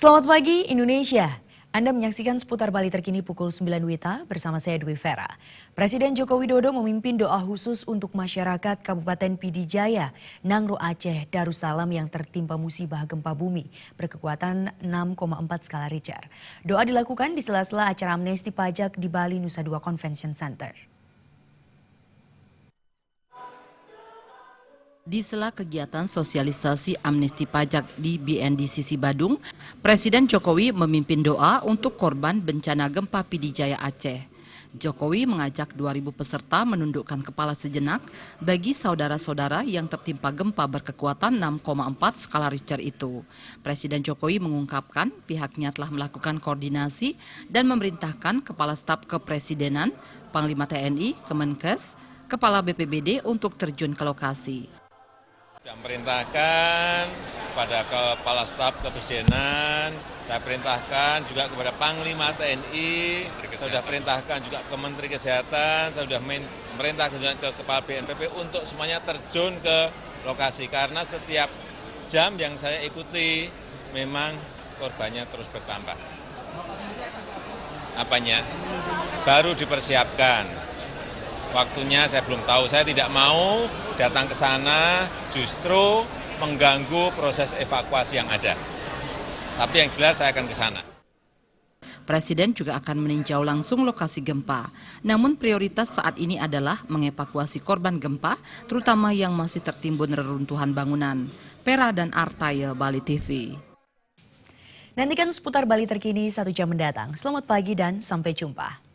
Selamat pagi Indonesia. Anda menyaksikan seputar Bali terkini pukul 9 WITA bersama saya Dwi Vera. Presiden Joko Widodo memimpin doa khusus untuk masyarakat Kabupaten Pidijaya, Nangro Aceh, Darussalam yang tertimpa musibah gempa bumi berkekuatan 6,4 skala Richter. Doa dilakukan di sela-sela acara amnesti pajak di Bali Nusa Dua Convention Center. Di sela kegiatan sosialisasi amnesti pajak di BNDCC Badung, Presiden Jokowi memimpin doa untuk korban bencana gempa Pidijaya Aceh. Jokowi mengajak 2.000 peserta menundukkan kepala sejenak bagi saudara-saudara yang tertimpa gempa berkekuatan 6,4 skala Richter itu. Presiden Jokowi mengungkapkan pihaknya telah melakukan koordinasi dan memerintahkan Kepala Staf Kepresidenan, Panglima TNI, Kemenkes, Kepala BPBD untuk terjun ke lokasi. Saya perintahkan kepada Kepala Staf Kepresidenan, saya perintahkan juga kepada Panglima TNI, saya sudah perintahkan juga ke Menteri Kesehatan, saya sudah merintahkan juga ke Kepala BNPB untuk semuanya terjun ke lokasi. Karena setiap jam yang saya ikuti memang korbannya terus bertambah. Apanya? Baru dipersiapkan. Waktunya saya belum tahu, saya tidak mau datang ke sana justru mengganggu proses evakuasi yang ada. Tapi yang jelas saya akan ke sana. Presiden juga akan meninjau langsung lokasi gempa. Namun prioritas saat ini adalah mengevakuasi korban gempa, terutama yang masih tertimbun reruntuhan bangunan. Pera dan Artaya, Bali TV. Nantikan seputar Bali terkini 1 jam mendatang. Selamat pagi dan sampai jumpa.